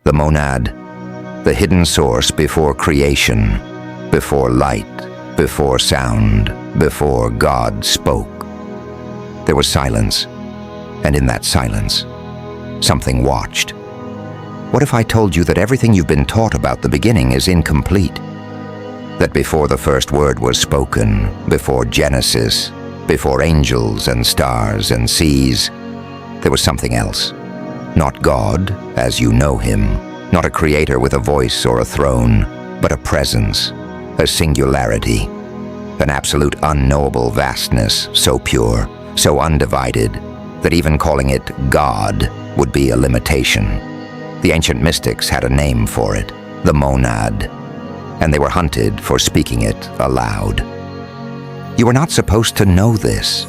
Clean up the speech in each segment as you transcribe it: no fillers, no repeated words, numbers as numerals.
The monad, the hidden source before creation, before light, before sound, before God spoke. There was silence, and in that silence, something watched. What if I told you that everything you've been taught about the beginning is incomplete? That before the first word was spoken, before Genesis, before angels and stars and seas, there was something else. Not God, as you know him, not a creator with a voice or a throne, but a presence, a singularity, an absolute unknowable vastness, so pure, so undivided, that even calling it God would be a limitation. The ancient mystics had a name for it, the monad, and they were hunted for speaking it aloud. You were not supposed to know this.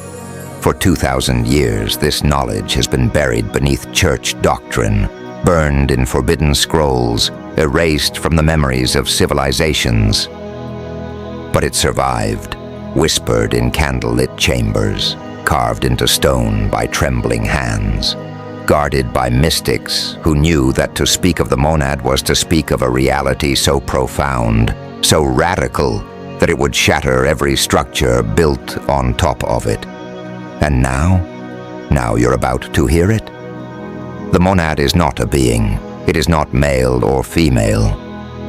For 2,000 years, this knowledge has been buried beneath church doctrine, burned in forbidden scrolls, erased from the memories of civilizations. But it survived, whispered in candlelit chambers, carved into stone by trembling hands, guarded by mystics who knew that to speak of the monad was to speak of a reality so profound, so radical, that it would shatter every structure built on top of it. And now you're about to hear it. The monad is not a being. It is not male or female.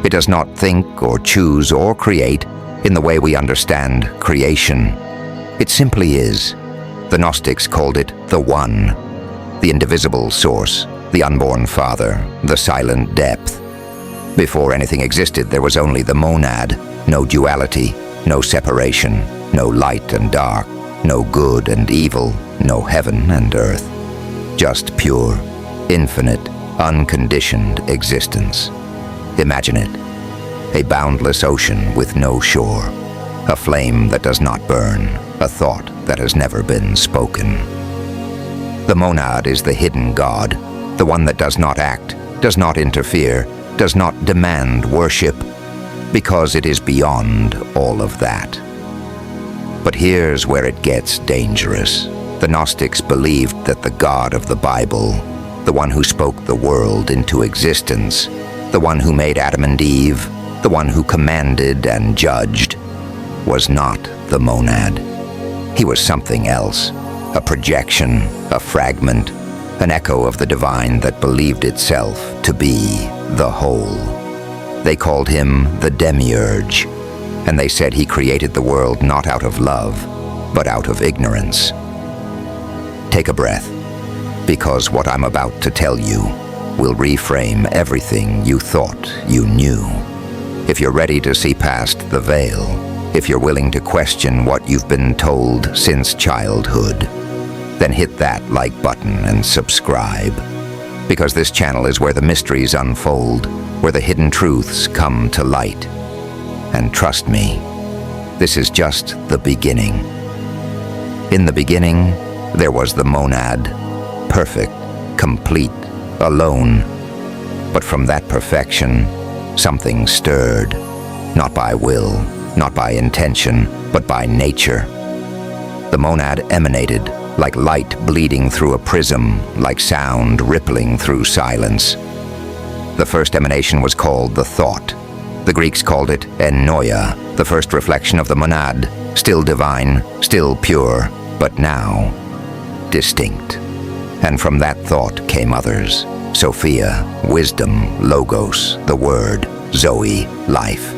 It does not think or choose or create in the way we understand creation. It simply is. The Gnostics called it the One, the indivisible source, the unborn Father, the silent depth. Before anything existed, there was only the monad, no duality, no separation, no light and dark, no good and evil, no heaven and earth. Just pure, infinite, unconditioned existence. Imagine it, a boundless ocean with no shore, a flame that does not burn, a thought that has never been spoken. The monad is the hidden God, the one that does not act, does not interfere, does not demand worship, because it is beyond all of that. But here's where it gets dangerous. The Gnostics believed that the God of the Bible, the one who spoke the world into existence, the one who made Adam and Eve, the one who commanded and judged, was not the monad. He was something else, a projection, a fragment, an echo of the divine that believed itself to be the whole. They called him the Demiurge, and they said he created the world not out of love, but out of ignorance. Take a breath, because what I'm about to tell you will reframe everything you thought you knew. If you're ready to see past the veil, if you're willing to question what you've been told since childhood, then hit that like button and subscribe. Because this channel is where the mysteries unfold, where the hidden truths come to light. And trust me, this is just the beginning. In the beginning, there was the monad, perfect, complete, alone. But from that perfection, something stirred, not by will, not by intention, but by nature. The monad emanated, like light bleeding through a prism, like sound rippling through silence. The first emanation was called the thought. The Greeks called it ennoia, the first reflection of the monad, still divine, still pure, but now distinct. And from that thought came others: Sophia, wisdom, logos, the word, Zoe, life.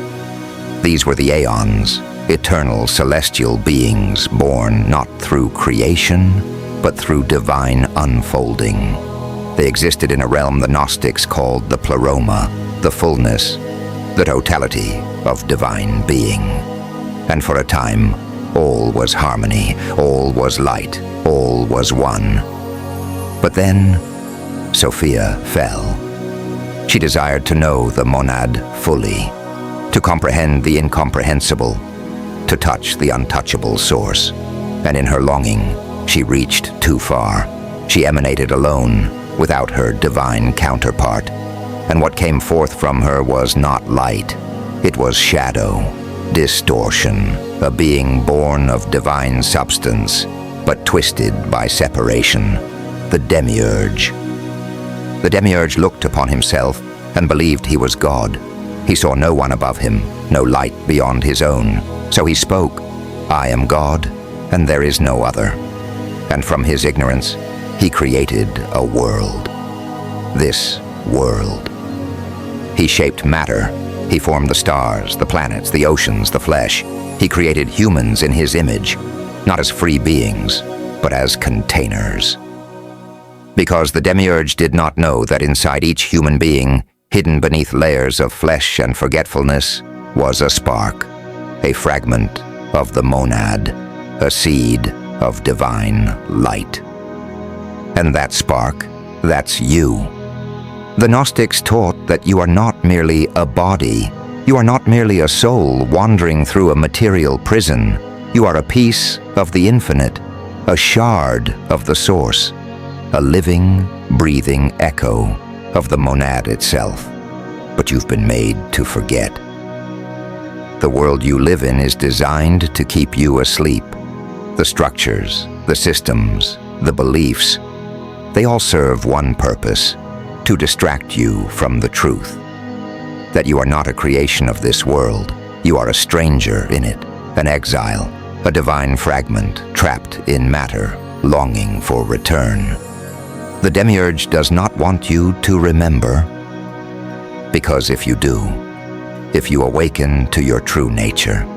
These were the Aeons, eternal celestial beings born not through creation, but through divine unfolding. They existed in a realm the Gnostics called the Pleroma, the fullness, the totality of divine being. And for a time, all was harmony, all was light, all was one. But then, Sophia fell. She desired to know the monad fully, to comprehend the incomprehensible, to touch the untouchable source. And in her longing, she reached too far. She emanated alone, without her divine counterpart. And what came forth from her was not light. It was shadow, distortion, a being born of divine substance, but twisted by separation. The Demiurge. The Demiurge looked upon himself and believed he was God. He saw no one above him, no light beyond his own. So he spoke, "I am God, and there is no other." And from his ignorance, he created a world. This world. He shaped matter. He formed the stars, the planets, the oceans, the flesh. He created humans in his image, not as free beings, but as containers. Because the Demiurge did not know that inside each human being, hidden beneath layers of flesh and forgetfulness, was a spark, a fragment of the monad, a seed of divine light. And that spark, that's you. The Gnostics taught that you are not merely a body, you are not merely a soul wandering through a material prison. You are a piece of the infinite, a shard of the source, a living, breathing echo of the monad itself. But you've been made to forget. The world you live in is designed to keep you asleep. The structures, the systems, the beliefs, they all serve one purpose: to distract you from the truth. That you are not a creation of this world. You are a stranger in it, an exile, a divine fragment trapped in matter, longing for return. The Demiurge does not want you to remember, because if you do, if you awaken to your true nature,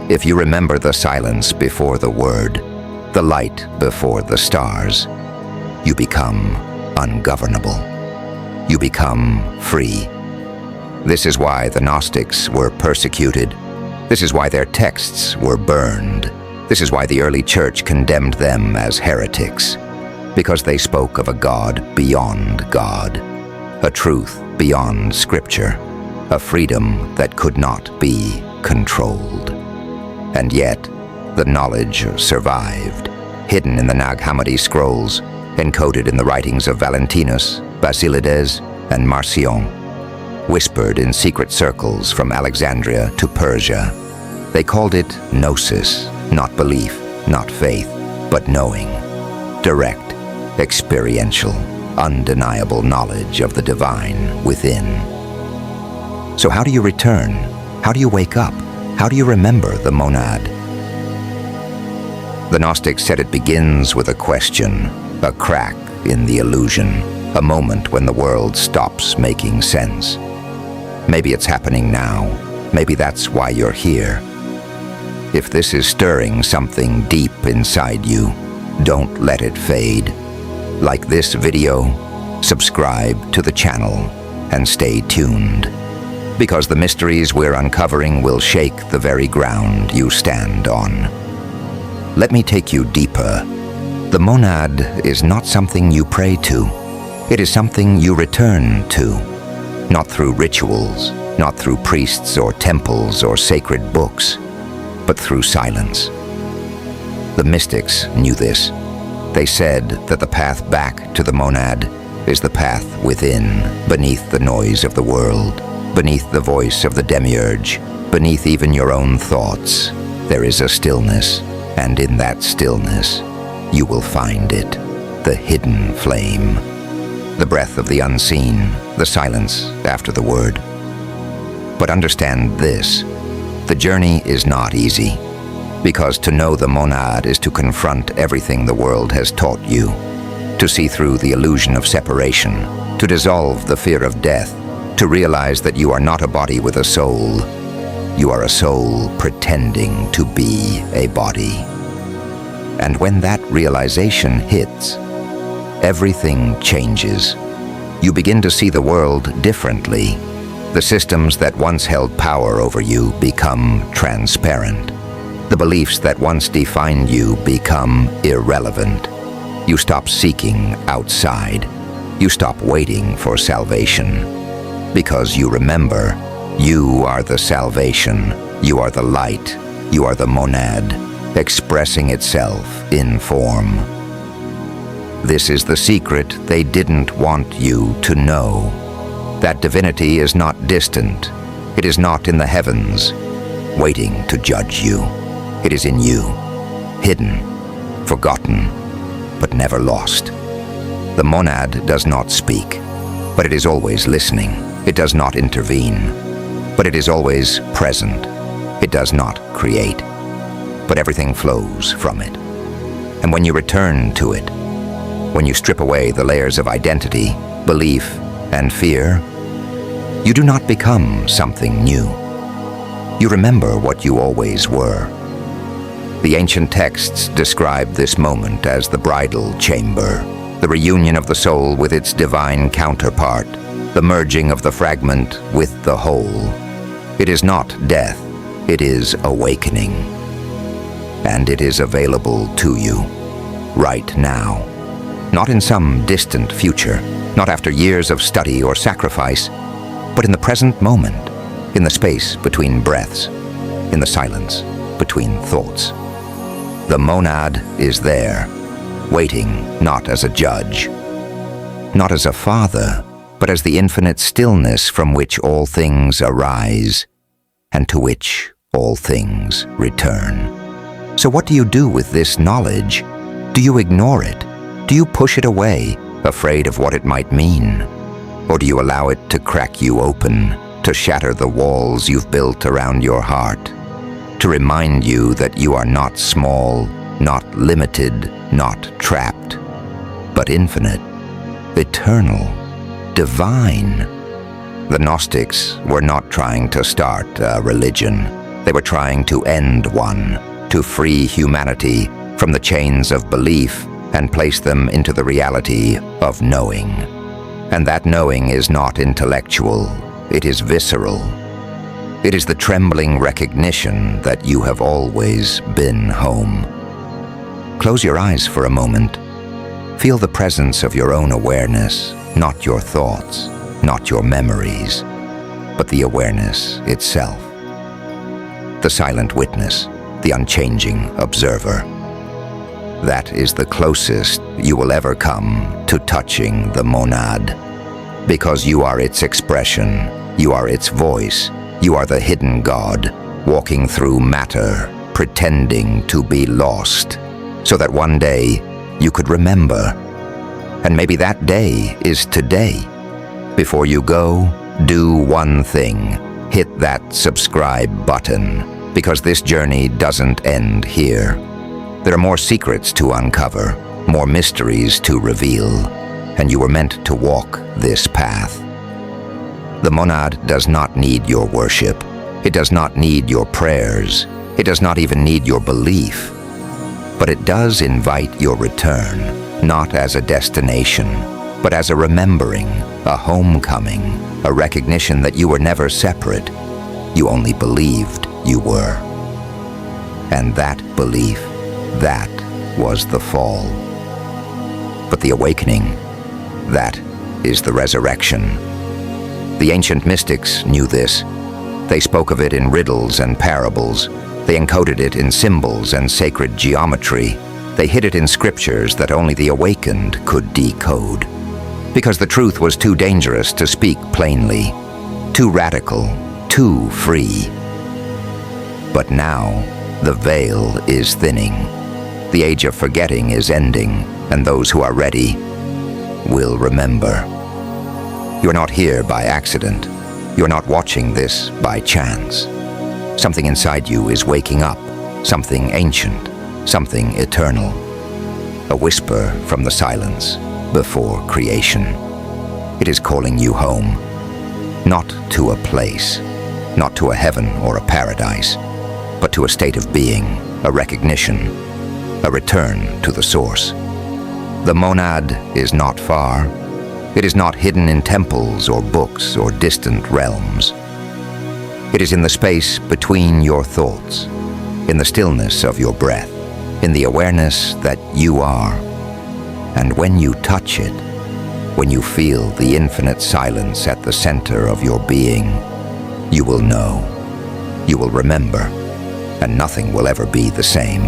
if you remember the silence before the word, the light before the stars, you become ungovernable. You become free. This is why the Gnostics were persecuted. This is why their texts were burned. This is why the early church condemned them as heretics, because they spoke of a God beyond God, a truth beyond Scripture, a freedom that could not be controlled. And yet, the knowledge survived, hidden in the Nag Hammadi scrolls, encoded in the writings of Valentinus, Basilides, and Marcion, whispered in secret circles from Alexandria to Persia. They called it Gnosis, not belief, not faith, but knowing, direct, experiential, undeniable knowledge of the divine within. So how do you return? How do you wake up? How do you remember the monad? The Gnostics said it begins with a question, a crack in the illusion, a moment when the world stops making sense. Maybe it's happening now. Maybe that's why you're here. If this is stirring something deep inside you, don't let it fade. Like this video, subscribe to the channel and stay tuned, because the mysteries we're uncovering will shake the very ground you stand on. Let me take you deeper. The monad is not something you pray to. It is something you return to, not through rituals, not through priests or temples or sacred books, but through silence. The mystics knew this. They said that the path back to the monad is the path within, beneath the noise of the world, beneath the voice of the Demiurge, beneath even your own thoughts. There is a stillness, and in that stillness, you will find it, the hidden flame, the breath of the unseen, the silence after the word. But understand this, the journey is not easy, because to know the monad is to confront everything the world has taught you, to see through the illusion of separation, to dissolve the fear of death, to realize that you are not a body with a soul. You are a soul pretending to be a body. And when that realization hits, everything changes. You begin to see the world differently. The systems that once held power over you become transparent. The beliefs that once defined you become irrelevant. You stop seeking outside. You stop waiting for salvation. Because you remember, you are the salvation. You are the light. You are the monad, expressing itself in form. This is the secret they didn't want you to know. That divinity is not distant. It is not in the heavens, waiting to judge you. It is in you, hidden, forgotten, but never lost. The monad does not speak, but it is always listening. It does not intervene, but it is always present. It does not create, but everything flows from it. And when you return to it, when you strip away the layers of identity, belief, and fear, you do not become something new. You remember what you always were. The ancient texts describe this moment as the bridal chamber, the reunion of the soul with its divine counterpart, the merging of the fragment with the whole. It is not death, it is awakening. And it is available to you, right now. Not in some distant future, not after years of study or sacrifice, but in the present moment, in the space between breaths, in the silence between thoughts. The monad is there, waiting not as a judge, not as a father, but as the infinite stillness from which all things arise, and to which all things return. So what do you do with this knowledge? Do you ignore it? Do you push it away, afraid of what it might mean? Or do you allow it to crack you open, to shatter the walls you've built around your heart, to remind you that you are not small, not limited, not trapped, but infinite, eternal, divine? The Gnostics were not trying to start a religion. They were trying to end one, to free humanity from the chains of belief and place them into the reality of knowing. And that knowing is not intellectual, it is visceral. It is the trembling recognition that you have always been home. Close your eyes for a moment. Feel the presence of your own awareness, not your thoughts, not your memories, but the awareness itself. The silent witness, the unchanging observer. That is the closest you will ever come to touching the monad, because you are its expression, you are its voice, you are the hidden God, walking through matter, pretending to be lost, so that one day you could remember. And maybe that day is today. Before you go, do one thing. Hit that subscribe button, because this journey doesn't end here. There are more secrets to uncover, more mysteries to reveal, and you were meant to walk this path. The monad does not need your worship. It does not need your prayers. It does not even need your belief. But it does invite your return, not as a destination, but as a remembering, a homecoming, a recognition that you were never separate. You only believed you were. And that belief, that was the fall. But the awakening, that is the resurrection. The ancient mystics knew this. They spoke of it in riddles and parables. They encoded it in symbols and sacred geometry. They hid it in scriptures that only the awakened could decode. Because the truth was too dangerous to speak plainly, too radical, too free. But now, the veil is thinning. The age of forgetting is ending, and those who are ready will remember. You're not here by accident. You're not watching this by chance. Something inside you is waking up, something ancient, something eternal. A whisper from the silence before creation. It is calling you home, not to a place, not to a heaven or a paradise, but to a state of being, a recognition, a return to the source. The monad is not far. It is not hidden in temples or books or distant realms. It is in the space between your thoughts, in the stillness of your breath, in the awareness that you are. And when you touch it, when you feel the infinite silence at the center of your being, you will know, you will remember, and nothing will ever be the same.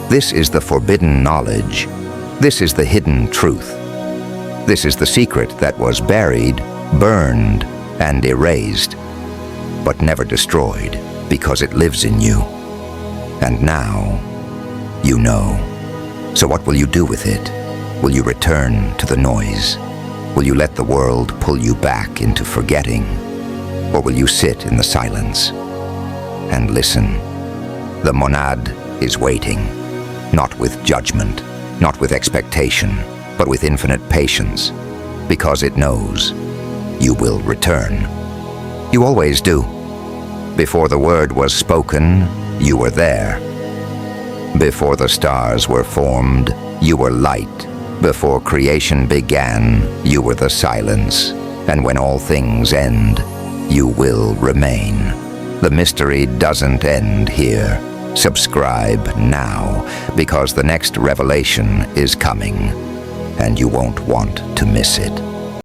This is the forbidden knowledge. This is the hidden truth. This is the secret that was buried, burned, and erased, but never destroyed because it lives in you. And now, you know. So what will you do with it? Will you return to the noise, Will you let the world pull you back into forgetting? Or will you sit in the silence and listen? The monad is waiting, not with judgment, not with expectation, but with infinite patience, because it knows you will return. You always do. Before the word was spoken, you were there. Before the stars were formed, you were light. Before creation began, you were the silence. And when all things end, you will remain. The mystery doesn't end here. Subscribe now, because the next revelation is coming, and you won't want to miss it.